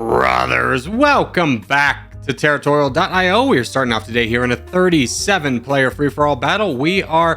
Brothers, welcome back to Territorial IO. We are starting off today here in a 37-player free-for-all battle. We're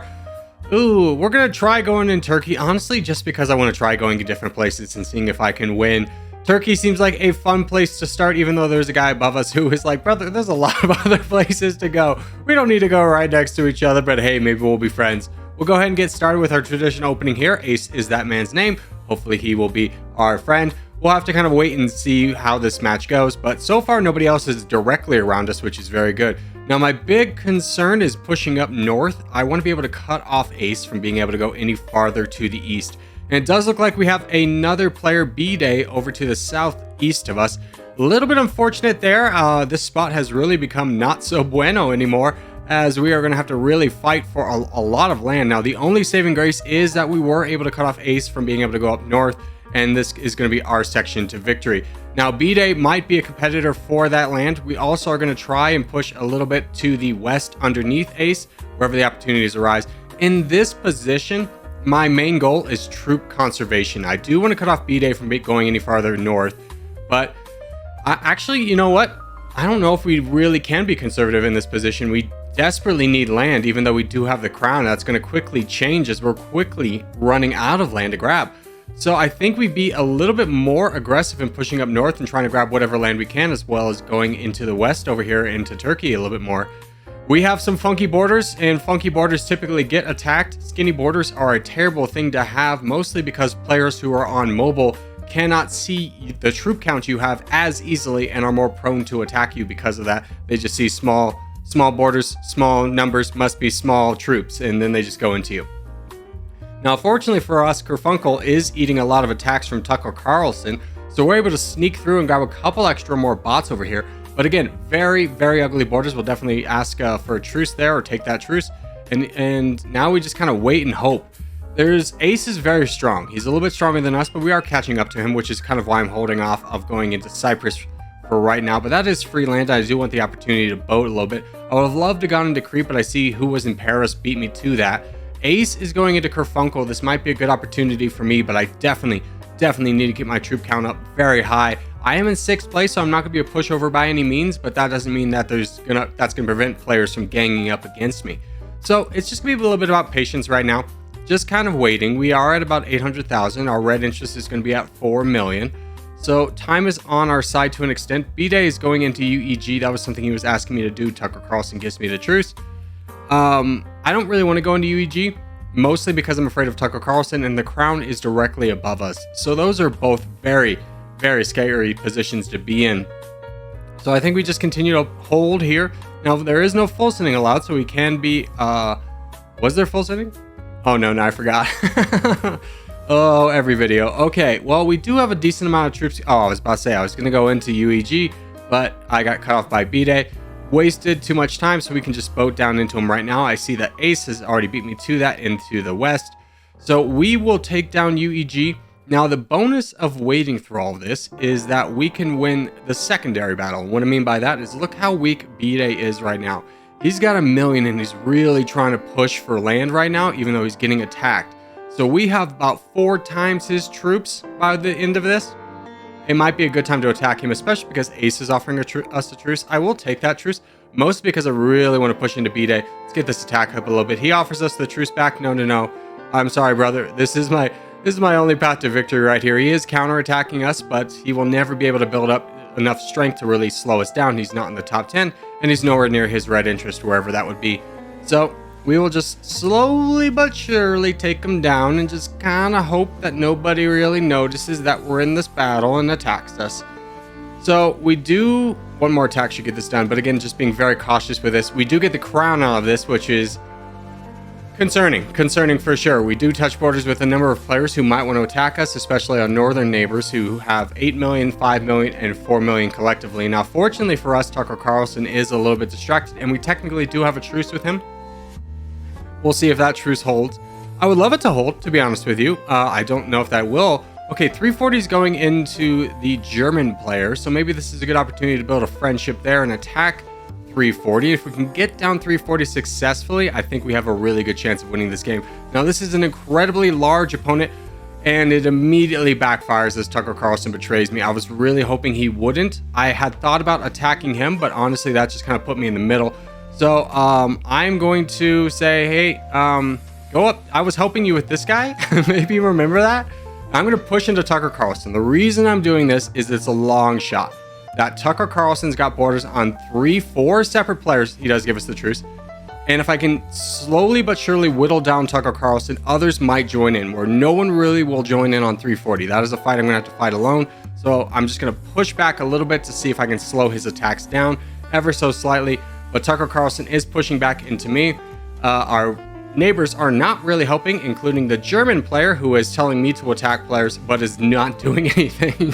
gonna try going in Turkey, honestly, just because I want to try going to different places and seeing if I can win. Turkey seems like a fun place to start, even though there's a guy above us who is like, brother, there's a lot of other places to go. We don't need to go right next to each other, but hey, maybe we'll be friends. We'll go ahead and get started with our traditional opening here. Ace is that man's name. Hopefully he will be our friend. We'll have to kind of wait and see how this match goes, but so far nobody else is directly around us, which is very good. Now my big concern is pushing up north. I want to be able to cut off Ace from being able to go any farther to the east. And it does look like we have another player B-Day over to the southeast of us. A little bit unfortunate there. This spot has really become not so bueno anymore, as we are going to have to really fight for a lot of land. Now the only saving grace is that we were able to cut off Ace from being able to go up north, and this is going to be our section to victory. Now B-Day might be a competitor for that land. We also are going to try and push a little bit to the west underneath Ace, wherever the opportunities arise. In this position, my main goal is troop conservation. I do want to cut off B-Day from going any farther north, but actually, you know what? I don't know if we really can be conservative in this position. We desperately need land, even though we do have the crown. That's going to quickly change as we're quickly running out of land to grab. So I think we'd be a little bit more aggressive in pushing up north and trying to grab whatever land we can, as well as going into the west over here into Turkey a little bit more. We have some funky borders, and funky borders typically get attacked. Skinny borders are a terrible thing to have, mostly because players who are on mobile cannot see the troop count you have as easily and are more prone to attack you because of that. They just see small borders, small numbers, must be small troops, and then they just go into you. Now, fortunately for us, Kerfunkel is eating a lot of attacks from Tucker Carlson, so we're able to sneak through and grab a couple extra more bots over here. But again, very, very ugly borders. We'll definitely ask for a truce there, or take that truce. And now we just kind of wait and hope. Ace is very strong. He's a little bit stronger than us, but we are catching up to him, which is kind of why I'm holding off of going into Cyprus for right now. But that is free land. I do want the opportunity to boat a little bit. I would have loved to gone into Crete, but I see who was in Paris beat me to that. Ace is going into Kerfunkel. This might be a good opportunity for me, but I definitely need to get my troop count up very high. I am in 6th place, so I'm not going to be a pushover by any means, but that doesn't mean that that's going to prevent players from ganging up against me. So it's just going to be a little bit about patience right now. Just kind of waiting. We are at about 800,000. Our red interest is going to be at 4 million. So time is on our side to an extent. B-Day is going into UEG. That was something he was asking me to do. Tucker Carlson gives me the truce. I don't really want to go into UEG, mostly because I'm afraid of Tucker Carlson, and the crown is directly above us. So those are both very, very scary positions to be in. So I think we just continue to hold here. Now, there is no full sending allowed, so we can be, was there full sending? Oh, no, I forgot. Oh, every video. Okay, well, we do have a decent amount of troops. Oh, I was about to say, I was going to go into UEG, but I got cut off by B-Day. Wasted too much time, so we can just boat down into him right now. I see that Ace has already beat me to that into the west. So we will take down UEG. Now, the bonus of waiting through all of this is that we can win the secondary battle. What I mean by that is look how weak B-Day is right now. He's got 1 million and he's really trying to push for land right now, even though he's getting attacked. So we have about 4 times his troops by the end of this. It might be a good time to attack him, especially because Ace is offering us a truce. I will take that truce, mostly because I really want to push into B-Day. Let's get this attack up a little bit. He offers us the truce back. No. I'm sorry, brother. This is my only path to victory right here. He is counterattacking us, but he will never be able to build up enough strength to really slow us down. He's not in the top 10, and he's nowhere near his red interest, wherever that would be. So we will just slowly but surely take him down and just kind of hope that nobody really notices that we're in this battle and attacks us. So we do, one more attack should get this done, but again, just being very cautious with this. We do get the crown out of this, which is concerning for sure. We do touch borders with a number of players who might want to attack us, especially our northern neighbors who have 8 million, 5 million, and 4 million collectively. Now, fortunately for us, Tucker Carlson is a little bit distracted, and we technically do have a truce with him. We'll see if that truce holds. I would love it to hold, to be honest with you. I don't know if that will. Okay, 340 is going into the German player, so maybe this is a good opportunity to build a friendship there and attack 340. If we can get down 340 successfully, I think we have a really good chance of winning this game. Now, this is an incredibly large opponent. and it immediately backfires as Tucker Carlson betrays me. I was really hoping he wouldn't. I had thought about attacking him, but honestly, that just kind of put me in the middle. So I'm going to say, hey, go up. I was helping you with this guy. Maybe you remember that. I'm going to push into Tucker Carlson. The reason I'm doing this is it's a long shot. That Tucker Carlson's got borders on 4 separate players. He does give us the truce. And if I can slowly but surely whittle down Tucker Carlson, others might join in, where no one really will join in on 340. That is a fight I'm going to have to fight alone. So I'm just going to push back a little bit to see if I can slow his attacks down ever so slightly. But Tucker Carlson is pushing back into me. Our neighbors are not really helping, including the German player who is telling me to attack players, but is not doing anything.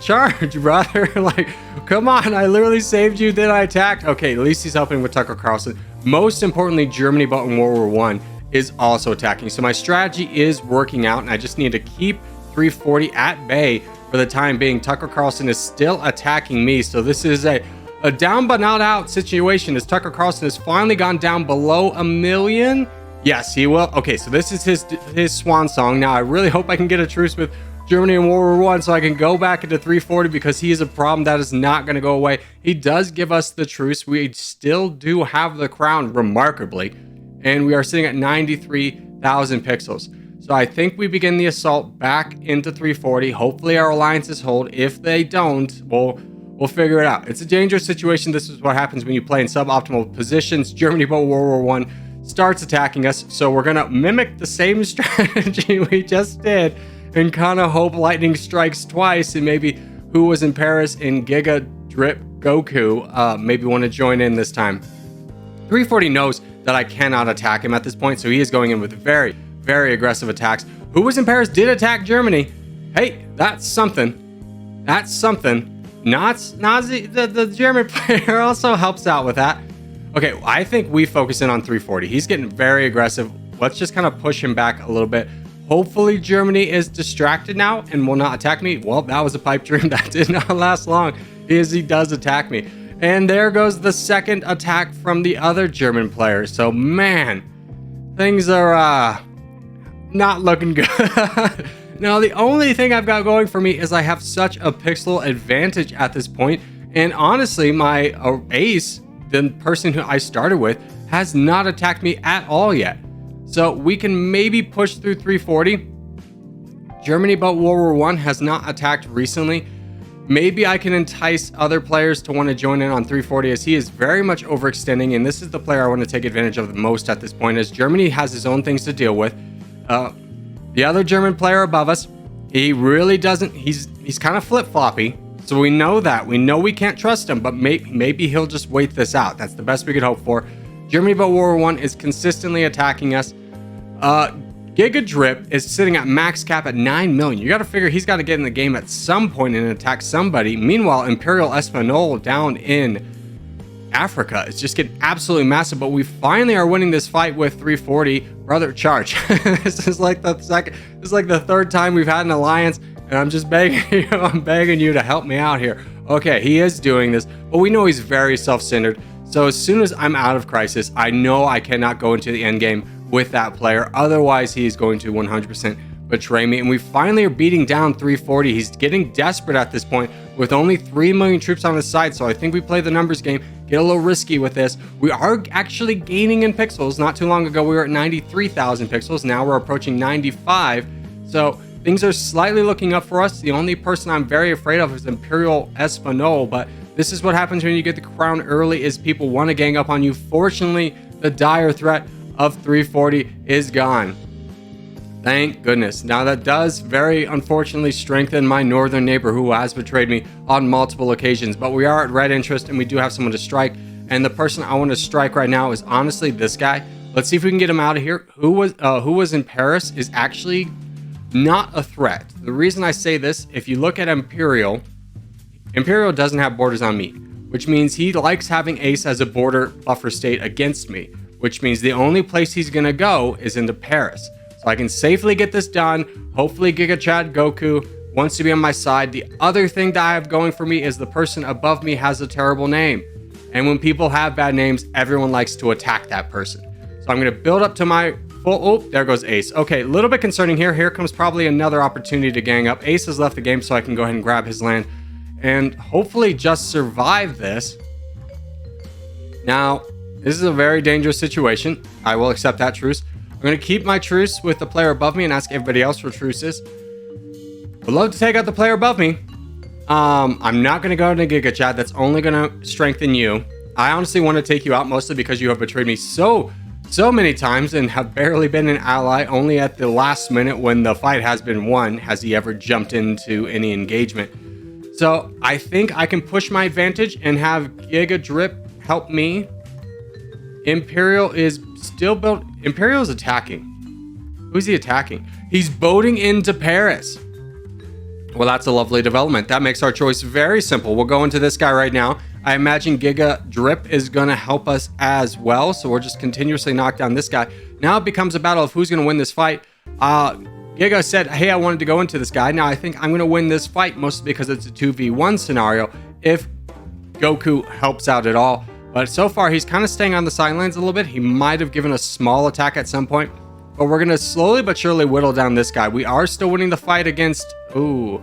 Charge, brother. Like, come on. I literally saved you, then I attacked. Okay, at least he's helping with Tucker Carlson. Most importantly, Germany but in World War I is also attacking. So my strategy is working out, and I just need to keep 340 at bay for the time being. Tucker Carlson is still attacking me. So this is a down but not out situation, as Tucker Carlson has finally gone down below 1 million. Yes, he will. Okay, so this is his swan song. Now, I really hope I can get a truce with Germany in World War I so I can go back into 340, because he is a problem that is not going to go away. He does give us the truce. We still do have the crown, remarkably, and we are sitting at 93,000 pixels. So I think we begin the assault back into 340. Hopefully our alliances hold. If they don't, we'll figure it out. It's a dangerous situation. This is what happens when you play in suboptimal positions. Germany but World War I starts attacking us, so we're gonna mimic the same strategy we just did and kind of hope lightning strikes twice, and maybe Who Was in Paris and Giga Drip Goku maybe want to join in this time. 340 knows that I cannot attack him at this point, so he is going in with very, very aggressive attacks. Who Was in Paris did attack Germany. Hey, that's something. That's something. Nazi, the German player also helps out with that. Okay, I think we focus in on 340. He's getting very aggressive. Let's just kind of push him back a little bit. Hopefully Germany is distracted now and will not attack me. Well, that was a pipe dream. That did not last long, as he does attack me. And there goes the second attack from the other German player. So, man, things are not looking good. Now, the only thing I've got going for me is I have such a pixel advantage at this point. And honestly, my ace, the person who I started with, has not attacked me at all yet. So we can maybe push through 340. Germany but World War I has not attacked recently. Maybe I can entice other players to want to join in on 340, as he is very much overextending, and this is the player I want to take advantage of the most at this point, as Germany has his own things to deal with. The other German player above us, he really doesn't, he's kind of flip-floppy. So we know that. We know we can't trust him, but maybe he'll just wait this out. That's the best we could hope for. Germany but World War I is consistently attacking us. Giga Drip is sitting at max cap at 9 million. You got to figure he's got to get in the game at some point and attack somebody. Meanwhile, Imperial Espanol down in Africa is just getting absolutely massive, but we finally are winning this fight with 340. Brother, charge. This is like the third time we've had an alliance. And I'm just begging you, I'm begging you to help me out here. Okay, he is doing this, but we know he's very self-centered. So as soon as I'm out of crisis, I know I cannot go into the end game with that player. Otherwise, he is going to 100% betray me. And we finally are beating down 340. He's getting desperate at this point with only 3 million troops on his side. So I think we play the numbers game, get a little risky with this. We are actually gaining in pixels. Not too long ago, we were at 93,000 pixels. Now we're approaching 95. So things are slightly looking up for us. The only person I'm very afraid of is Imperial Espanol, but this is what happens when you get the crown early, is people want to gang up on you. Fortunately, the dire threat of 340 is gone. Thank goodness. Now that does very unfortunately strengthen my northern neighbor, who has betrayed me on multiple occasions, but we are at red interest and we do have someone to strike. And the person I want to strike right now is honestly this guy. Let's see if we can get him out of here. Who was in Paris is actually not a threat. The reason I say this, if you look at Imperial doesn't have borders on me, which means he likes having Ace as a border buffer state against me, which means the only place he's gonna go is into Paris. So I can safely get this done. Hopefully Giga Chad Goku wants to be on my side. The other thing that I have going for me is the person above me has a terrible name. And when people have bad names, everyone likes to attack that person. So I'm gonna build up to my full. Oh, there goes Ace. Okay, a little bit concerning here. Here comes probably another opportunity to gang up. Ace has left the game, so I can go ahead and grab his land and hopefully just survive this. Now, this is a very dangerous situation. I will accept that truce. I'm going to keep my truce with the player above me and ask everybody else for truces. Would love to take out the player above me. I'm not going to go into Giga Chat. That's only going to strengthen you. I honestly want to take you out mostly because you have betrayed me so many times and have barely been an ally. Only at the last minute when the fight has been won has he ever jumped into any engagement. So I think I can push my advantage and have Giga Drip help me. Imperial is still built. Imperial is attacking. Who's he attacking? He's boating into Paris. Well, that's a lovely development. That makes our choice very simple. We'll go into this guy right now. I imagine Giga Drip is going to help us as well. So we'll just continuously knock down this guy. Now it becomes a battle of who's going to win this fight. Giga said, hey, I wanted to go into this guy. Now I think I'm going to win this fight mostly because it's a 2v1 scenario if Goku helps out at all. But so far, he's kind of staying on the sidelines a little bit. He might have given a small attack at some point. But we're going to slowly but surely whittle down this guy. We are still winning the fight against... Ooh.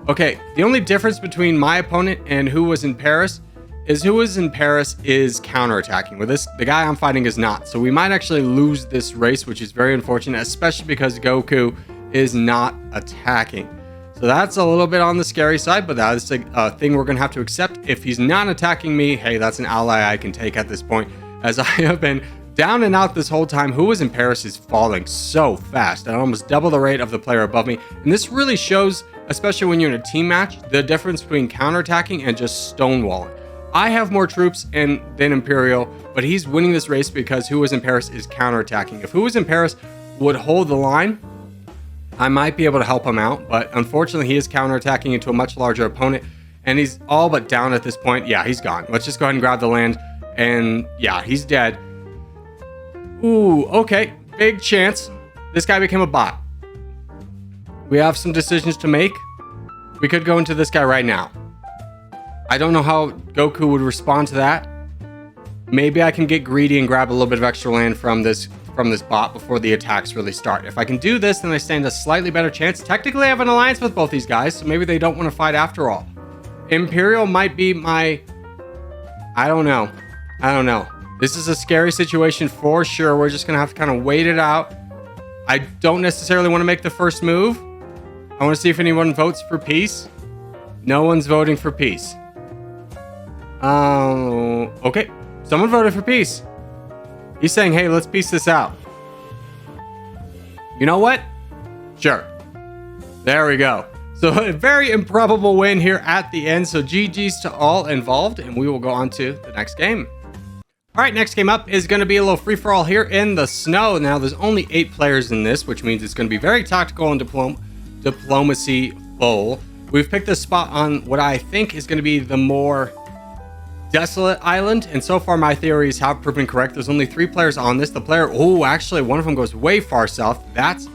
Okay, the only difference between my opponent and who was in Paris is who was in Paris is counterattacking. With this, the guy I'm fighting is not. So we might actually lose this race, which is very unfortunate, especially because Goku is not attacking. So that's a little bit on the scary side, but that is a thing we're going to have to accept. If he's not attacking me, hey, that's an ally I can take at this point, as I have been down and out this whole time. Who was in Paris is falling so fast at almost double the rate of the player above me. And this really shows, especially when you're in a team match, the difference between counterattacking and just stonewalling. I have more troops than Imperial, but he's winning this race because who was in Paris is counterattacking. If who was in Paris would hold the line, I might be able to help him out, but unfortunately he is counterattacking into a much larger opponent, and he's all but down at this point. Yeah, he's gone. Let's just go ahead and grab the land, and yeah, he's dead. Ooh, okay, big chance. This guy became a bot. We have some decisions to make. We could go into this guy right now. I don't know how Goku would respond to that. Maybe I can get greedy and grab a little bit of extra land from this bot before the attacks really start. If I can do this, then I stand a slightly better chance. Technically, I have an alliance with both these guys, so maybe they don't want to fight after all. Imperial might be my... I don't know. This is a scary situation for sure. We're just going to have to kind of wait it out. I don't necessarily want to make the first move. I want to see if anyone votes for peace. No one's voting for peace. Okay. Someone voted for peace. He's saying, hey, let's piece this out. You know what? Sure. There we go. So a very improbable win here at the end. So GG's to all involved, and we will go on to the next game. All right, next game up is going to be a little free-for-all here in the snow. Now, there's only 8 players in this, which means it's going to be very tactical and diplomacy full. We've picked this spot on what I think is going to be the more desolate island, and so far my theories have proven correct. There's only 3 players on this. The player, oh, actually one of them goes way far south. That's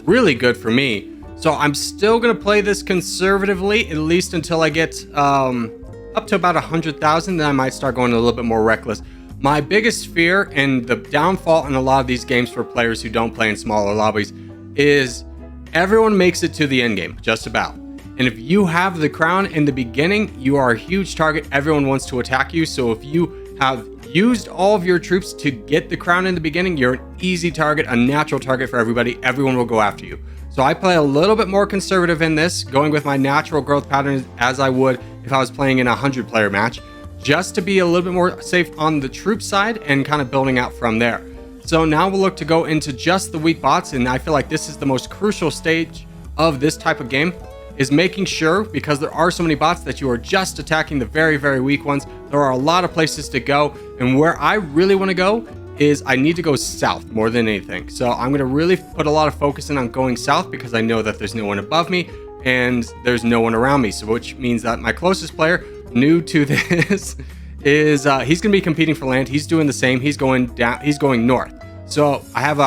really good for me. So I'm still gonna play this conservatively, at least until I get up to about 100,000. Then I might start going a little bit more reckless. My biggest fear and the downfall in a lot of these games for players who don't play in smaller lobbies is everyone makes it to the end game, just about. And if you have the crown in the beginning, you are a huge target. Everyone wants to attack you. So if you have used all of your troops to get the crown in the beginning, you're an easy target, a natural target for everybody. Everyone will go after you. So I play a little bit more conservative in this, going with my natural growth patterns as I would if I was playing in a 100-player match, just to be a little bit more safe on the troop side and kind of building out from there. So now we'll look to go into just the weak bots, and I feel like this is the most crucial stage of this type of game, is making sure, because there are so many bots, that you are just attacking the very, very weak ones. There are a lot of places to go, and where I really want to go is I need to go south more than anything. So I'm going to really put a lot of focus in on going south because I know that there's no one above me and there's no one around me. So which means that my closest player, new to this, is he's going to be competing for land. He's doing the same. He's going down. He's going north. So I have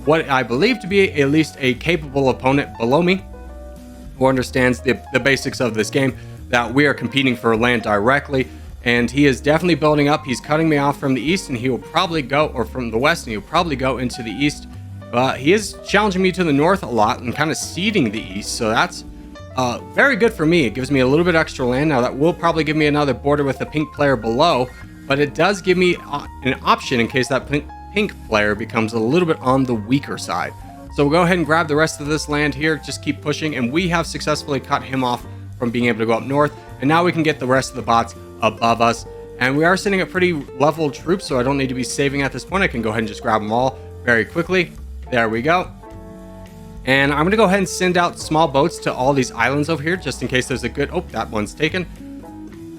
what I believe to be at least a capable opponent below me, who understands the basics of this game, that we are competing for land directly, and he is definitely building up. He's cutting me off from the east, and he will probably go, or from the west, and he'll probably go into the east He is challenging me to the north a lot and kind of ceding the east, so that's very good for me. It gives me a little bit extra land. Now that will probably give me another border with the pink player below, but it does give me an option in case that pink player becomes a little bit on the weaker side. So we'll go ahead and grab the rest of this land here, just keep pushing, and we have successfully cut him off from being able to go up north, and now we can get the rest of the bots above us. And we are sitting at pretty level troops, so I don't need to be saving at this point. I can go ahead and just grab them all very quickly. There we go. And I'm going to go ahead and send out small boats to all these islands over here, just in case there's a good... Oh, that one's taken.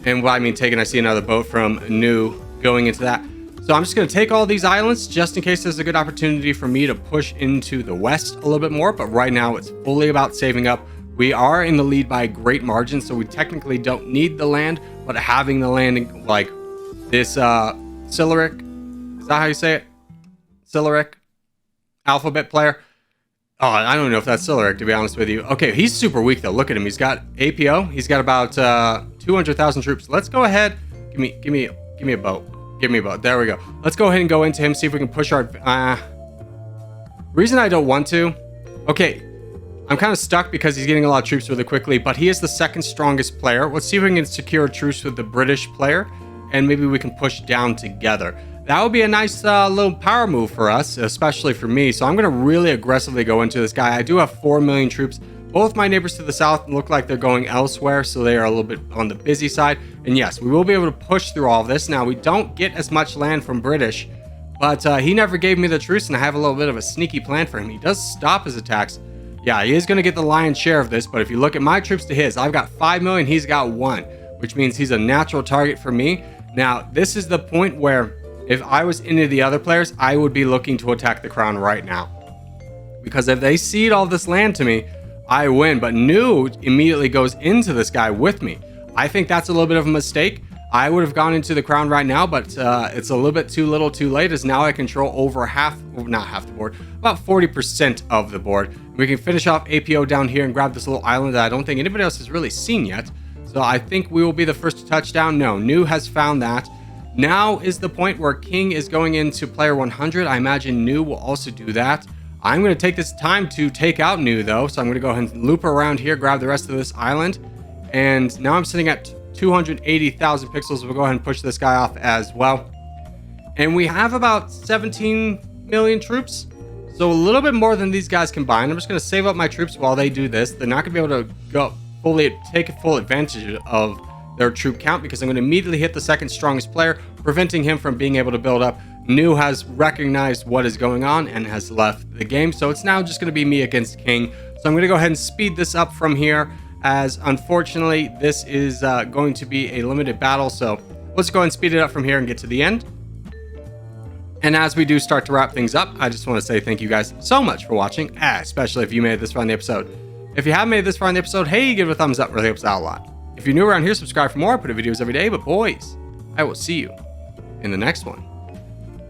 And by I mean taken, I see another boat from New going into that. So I'm just going to take all these islands, just in case there's a good opportunity for me to push into the west a little bit more. But right now, it's fully about saving up. We are in the lead by a great margin, so we technically don't need the land. But having the land, like this Siluric, is that how you say it? Siluric alphabet player. Oh, I don't know if that's Siluric, to be honest with you. Okay, he's super weak, though. Look at him. He's got APO. He's got about 200,000 troops. Let's go ahead. Give me a boat. Give me a boat. There we go. Let's go ahead and go into him, see if we can push our... reason I don't want to... Okay, I'm kind of stuck because he's getting a lot of troops really quickly, but he is the second strongest player. Let's see if we can secure a truce with the British player, and maybe we can push down together. That would be a nice little power move for us, especially for me. So I'm going to really aggressively go into this guy. I do have 4 million troops. Both my neighbors to the south look like they're going elsewhere, so they are a little bit on the busy side. And yes, we will be able to push through all of this. Now, we don't get as much land from British, but he never gave me the truce, and I have a little bit of a sneaky plan for him. He does stop his attacks. Yeah, he is going to get the lion's share of this, but if you look at my troops to his, I've got 5 million, he's got 1, which means he's a natural target for me. Now, this is the point where if I was any of the other players, I would be looking to attack the crown right now. Because if they cede all this land to me, I win. But New immediately goes into this guy with me. I think that's a little bit of a mistake. I would have gone into the crown right now, but it's a little bit too little too late, as now I control over not half the board, about 40% of the board. We can finish off APO down here and grab this little island that I don't think anybody else has really seen yet. So I think we will be the first to touch down. No, New has found that. Now is the point where King is going into player 100. I imagine New will also do that. I'm going to take this time to take out New, though. So I'm going to go ahead and loop around here, grab the rest of this island. And now I'm sitting at 280,000 pixels. We'll go ahead and push this guy off as well. And we have about 17 million troops. So a little bit more than these guys combined. I'm just going to save up my troops while they do this. They're not going to be able to take full advantage of their troop count, because I'm going to immediately hit the second strongest player, preventing him from being able to build up. New has recognized what is going on and has left the game, so it's now just going to be me against King. So I'm going to go ahead and speed this up from here, as unfortunately this is going to be a limited battle. So let's go ahead and speed it up from here and get to the end. And as we do start to wrap things up, I just want to say thank you guys so much for watching, especially if you made it this far in the episode. If you haven't made it this far in the episode, hey, give it a thumbs up, really helps out a lot. If you're new around here, subscribe for more. I put videos every day, but boys, I will see you in the next one.